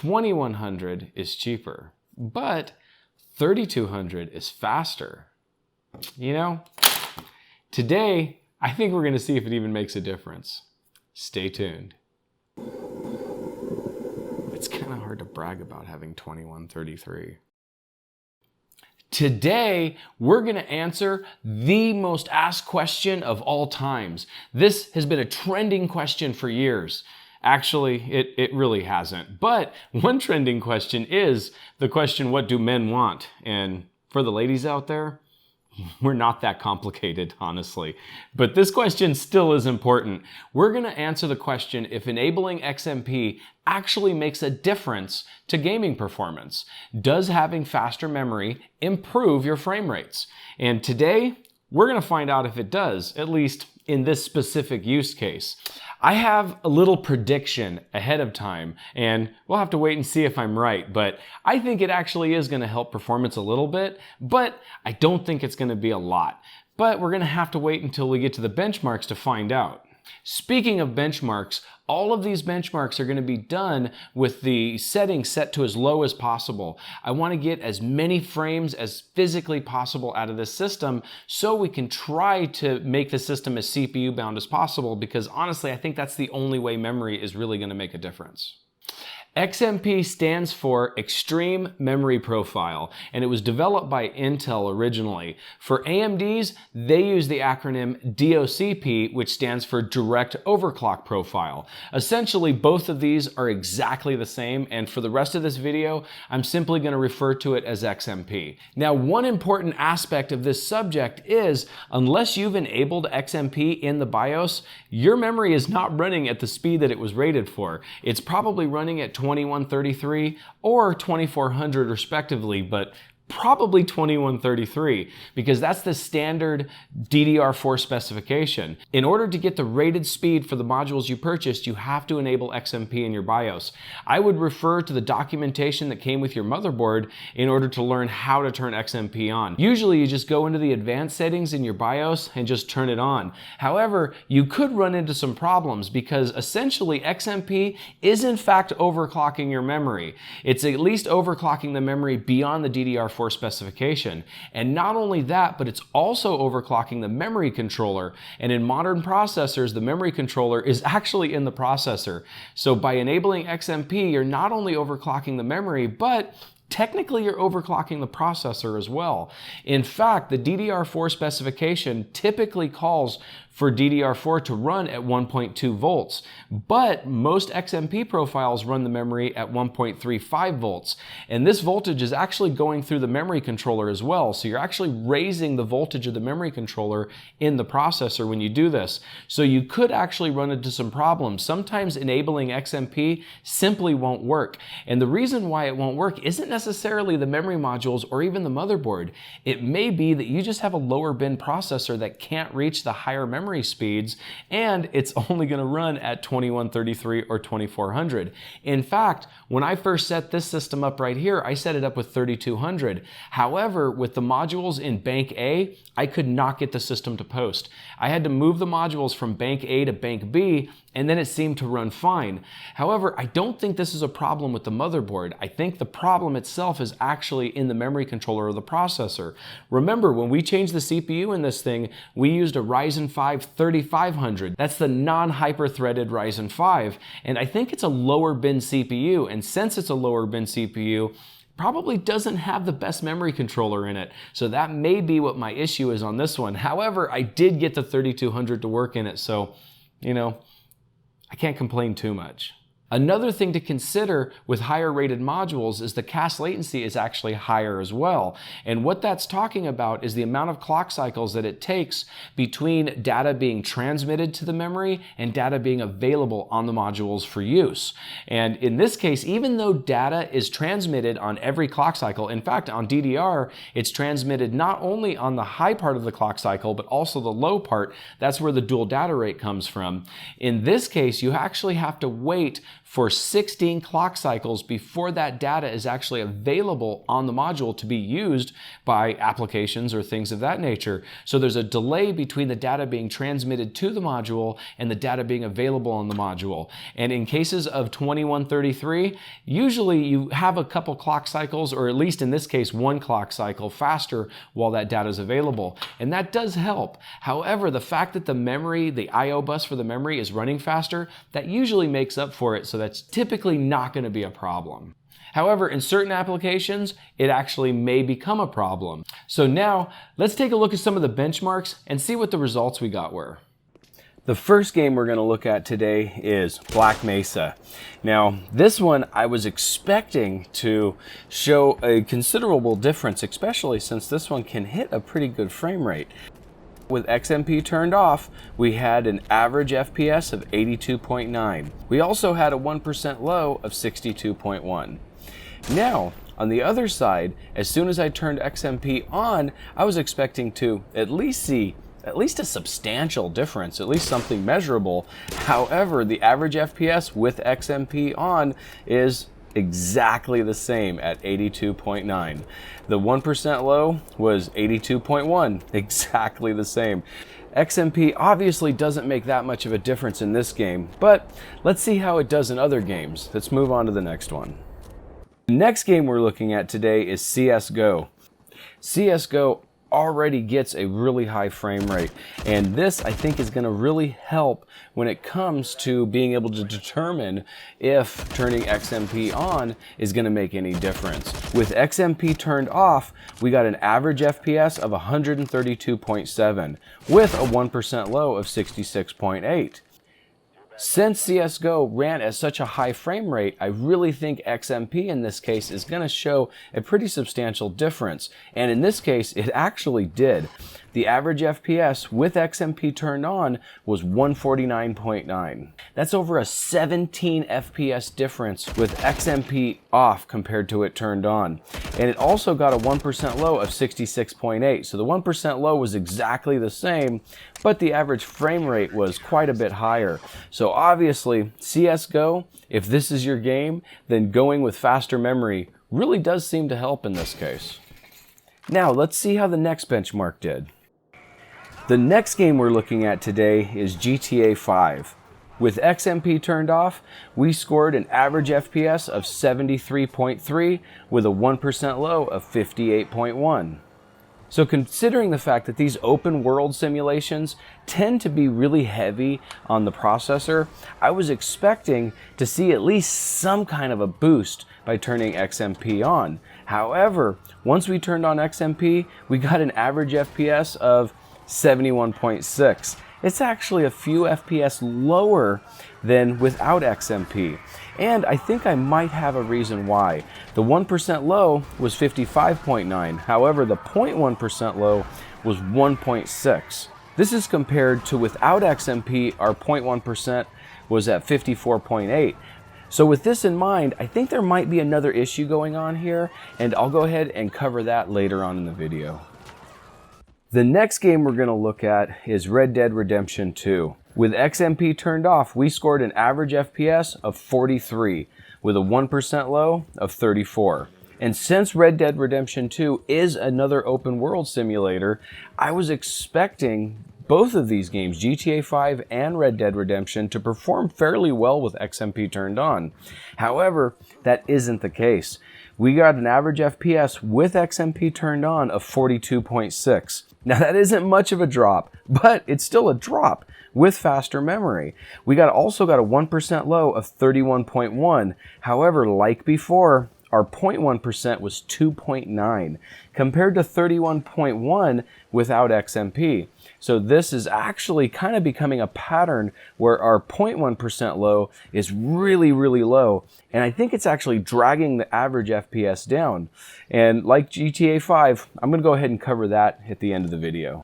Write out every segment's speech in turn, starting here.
2100 is cheaper, but 3200 is faster. You know, today, I think we're gonna see if it even makes a difference. Stay tuned. It's kind of hard to brag about having 2133. Today, we're going to answer the most asked question of all times. This has been a trending question for years. Actually, it really hasn't. But one trending question is the question, what do men want? And for the ladies out there, we're not that complicated, honestly. But this question still is important. We're going to answer the question if enabling XMP actually makes a difference to gaming performance. Does having faster memory improve your frame rates? And today, we're going to find out if it does, at least in this specific use case. I have a little prediction ahead of time, and we'll have to wait and see if I'm right, but I think it actually is going to help performance a little bit, but I don't think it's going to be a lot. But we're going to have to wait until we get to the benchmarks to find out. Speaking of benchmarks, all of these benchmarks are going to be done with the settings set to as low as possible. I want to get as many frames as physically possible out of this system so we can try to make the system as CPU bound as possible, because honestly, I think that's the only way memory is really going to make a difference. XMP stands for Extreme Memory Profile, and it was developed by Intel originally. For AMDs, they use the acronym DOCP, which stands for Direct Overclock Profile. Essentially, both of these are exactly the same, and for the rest of this video, I'm simply going to refer to it as XMP. Now, one important aspect of this subject is, unless you've enabled XMP in the BIOS, your memory is not running at the speed that it was rated for. It's probably running at 2133 or 2400 respectively, but probably 2133 because that's the standard DDR4 specification. In order to get the rated speed for the modules you purchased, you have to enable XMP in your BIOS. I would refer to the documentation that came with your motherboard in order to learn how to turn XMP on. Usually you just go into the advanced settings in your BIOS and just turn it on. However, you could run into some problems because essentially XMP is in fact overclocking your memory. It's at least overclocking the memory beyond the DDR4 specification. And not only that, but it's also overclocking the memory controller. And in modern processors, the memory controller is actually in the processor. So by enabling XMP, you're not only overclocking the memory, but technically you're overclocking the processor as well. In fact, the DDR4 specification typically calls for DDR4 to run at 1.2 volts, but most XMP profiles run the memory at 1.35 volts. And this voltage is actually going through the memory controller as well. So you're actually raising the voltage of the memory controller in the processor when you do this. So you could actually run into some problems. Sometimes enabling XMP simply won't work. And the reason why it won't work isn't necessarily the memory modules or even the motherboard. It may be that you just have a lower bin processor that can't reach the higher memory speeds, and it's only going to run at 2133 or 2400. In fact, when I first set this system up right here, I set it up with 3200. However, with the modules in bank A, I could not get the system to post. I had to move the modules from bank A to bank B, and then it seemed to run fine. However, I don't think this is a problem with the motherboard. I think the problem itself is actually in the memory controller of the processor. Remember, when we changed the CPU in this thing, we used a Ryzen 5 3500. That's the non-hyper-threaded Ryzen 5, and I think it's a lower bin CPU, and since it's a lower bin CPU, probably doesn't have the best memory controller in it. So that may be what my issue is on this one. However, I did get the 3200 to work in it, so, you know, I can't complain too much. Another thing to consider with higher rated modules is the cache latency is actually higher as well. And what that's talking about is the amount of clock cycles that it takes between data being transmitted to the memory and data being available on the modules for use. And in this case, even though data is transmitted on every clock cycle, in fact, on DDR, it's transmitted not only on the high part of the clock cycle, but also the low part. That's where the dual data rate comes from. In this case, you actually have to wait for 16 clock cycles before that data is actually available on the module to be used by applications or things of that nature. So there's a delay between the data being transmitted to the module and the data being available on the module. And in cases of 2133, usually you have a couple clock cycles, or at least in this case, one clock cycle faster while that data is available. And that does help. However, the fact that the memory, the I/O bus for the memory is running faster, that usually makes up for it, so that's typically not going to be a problem. However, in certain applications, it actually may become a problem. So now, let's take a look at some of the benchmarks and see what the results we got were. The first game we're going to look at today is Black Mesa. Now, this one I was expecting to show a considerable difference, especially since this one can hit a pretty good frame rate. With XMP turned off, we had an average FPS of 82.9. We also had a 1% low of 62.1. Now, on the other side, as soon as I turned XMP on, I was expecting to at least see a substantial difference, at least something measurable. However, the average FPS with XMP on is exactly the same at 82.9. The 1% low was 82.1, exactly the same. XMP obviously doesn't make that much of a difference in this game, but let's see how it does in other games. Let's move on to the next one. The next game we're looking at today is CSGO. CSGO already gets a really high frame rate, and this I think is going to really help when it comes to being able to determine if turning XMP on is going to make any difference. With XMP turned off, we got an average FPS of 132.7 with a 1% low of 66.8. Since CSGO ran at such a high frame rate, I really think XMP in this case is going to show a pretty substantial difference. And in this case, it actually did. The average FPS with XMP turned on was 149.9. That's over a 17 FPS difference with XMP off compared to it turned on. And it also got a 1% low of 66.8. So the 1% low was exactly the same, but the average frame rate was quite a bit higher. So obviously, CSGO, if this is your game, then going with faster memory really does seem to help in this case. Now, let's see how the next benchmark did. The next game we're looking at today is GTA 5. With XMP turned off, we scored an average FPS of 73.3 with a 1% low of 58.1. So considering the fact that these open world simulations tend to be really heavy on the processor, I was expecting to see at least some kind of a boost by turning XMP on. However, once we turned on XMP, we got an average FPS of 71.6. It's actually a few FPS lower than without XMP. And I think I might have a reason why. The 1% low was 55.9. However, the 0.1% low was 1.6. This is compared to without XMP, our 0.1% was at 54.8. So with this in mind, I think there might be another issue going on here, and I'll go ahead and cover that later on in the video. The next game we're going to look at is Red Dead Redemption 2. With XMP turned off, we scored an average FPS of 43 with a 1% low of 34. And since Red Dead Redemption 2 is another open world simulator, I was expecting both of these games, GTA 5 and Red Dead Redemption, to perform fairly well with XMP turned on. However, that isn't the case. We got an average FPS with XMP turned on of 42.6. Now that isn't much of a drop, but it's still a drop with faster memory. We also got a 1% low of 31.1. However, like before, our 0.1% was 2.9 compared to 31.1 without XMP. So this is actually kind of becoming a pattern where our 0.1% low is really, really low. And I think it's actually dragging the average FPS down. And like GTA 5, I'm going to go ahead and cover that at the end of the video.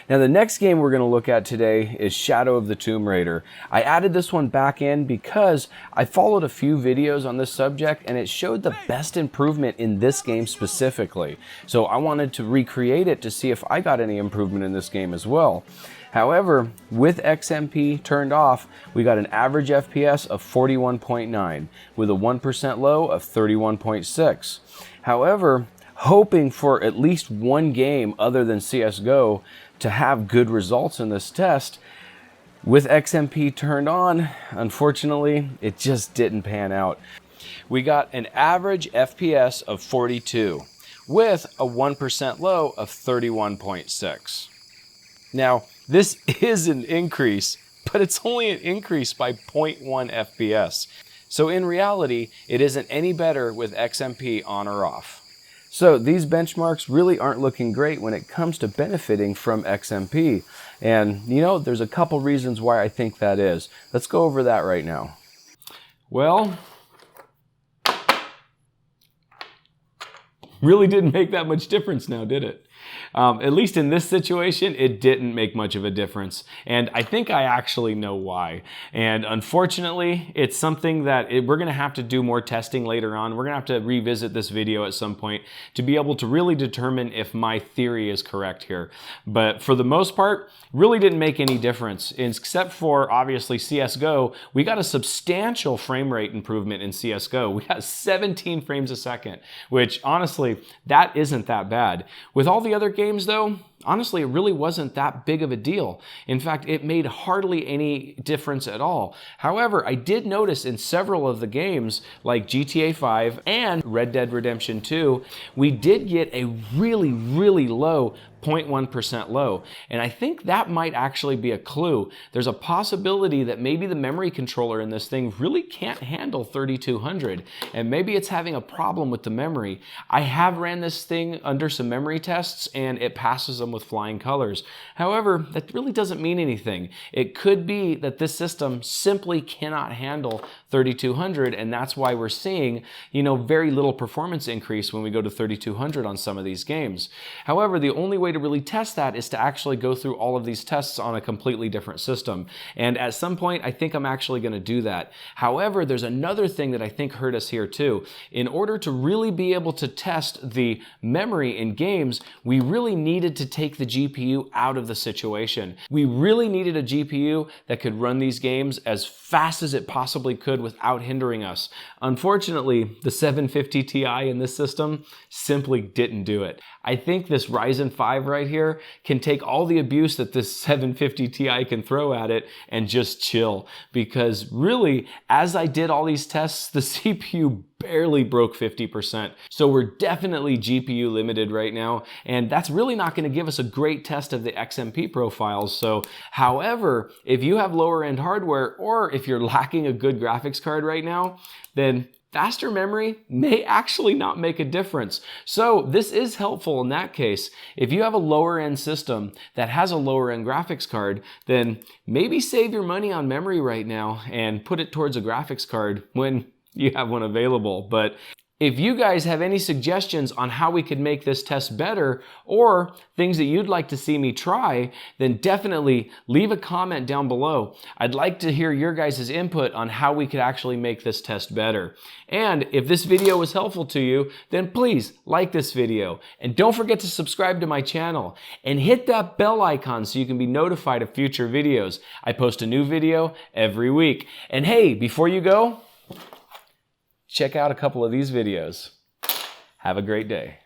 Now the next game we're going to look at today is Shadow of the Tomb Raider. I added this one back in because I followed a few videos on this subject and it showed the best improvement in this game specifically. So I wanted to recreate it to see if I got any improvement in this game as well. However, with XMP turned off, we got an average FPS of 41.9 with a 1% low of 31.6. However, hoping for at least one game other than CSGO to have good results in this test, with XMP turned on, unfortunately, it just didn't pan out. We got an average FPS of 42 with a 1% low of 31.6. Now, this is an increase, but it's only an increase by 0.1 FPS. So in reality, it isn't any better with XMP on or off. So these benchmarks really aren't looking great when it comes to benefiting from XMP. And you know, there's a couple reasons why I think that is. Let's go over that right now. Well, really didn't make that much difference now, did it? At least in this situation, it didn't make much of a difference. And I think I actually know why. And unfortunately, it's something that we're going to have to do more testing later on. We're going to have to revisit this video at some point to be able to really determine if my theory is correct here. But for the most part, really didn't make any difference, except for obviously CSGO. We got a substantial frame rate improvement in CSGO. We got 17 frames a second, which honestly, that isn't that bad. With all the other games though, honestly, it really wasn't that big of a deal. In fact, it made hardly any difference at all. However, I did notice in several of the games, like GTA 5 and Red Dead Redemption 2, we did get a really, really low 0.1% low. And I think that might actually be a clue. There's a possibility that maybe the memory controller in this thing really can't handle 3200, and maybe it's having a problem with the memory. I have ran this thing under some memory tests and it passes them with flying colors. However, that really doesn't mean anything. It could be that this system simply cannot handle 3200, and that's why we're seeing, you know, very little performance increase when we go to 3200 on some of these games. However, the only way to really test that is to actually go through all of these tests on a completely different system. And at some point, I think I'm actually going to do that. However, there's another thing that I think hurt us here too. In order to really be able to test the memory in games, we really needed to take the GPU out of the situation. We really needed a GPU that could run these games as fast as it possibly could without hindering us. Unfortunately, the 750 Ti in this system simply didn't do it. I think this Ryzen 5 right here can take all the abuse that this 750 Ti can throw at it and just chill. Because really, as I did all these tests, the CPU barely broke 50%. So we're definitely GPU limited right now, and that's really not going to give us a great test of the XMP profiles. So, however, if you have lower end hardware, or if you're lacking a good graphics card right now, then faster memory may actually not make a difference. So this is helpful in that case. If you have a lower end system that has a lower end graphics card, then maybe save your money on memory right now and put it towards a graphics card when you have one available. But if you guys have any suggestions on how we could make this test better, or things that you'd like to see me try, then definitely leave a comment down below. I'd like to hear your guys' input on how we could actually make this test better. And if this video was helpful to you, then please like this video. And don't forget to subscribe to my channel and hit that bell icon so you can be notified of future videos. I post a new video every week. And hey, before you go, check out a couple of these videos. Have a great day.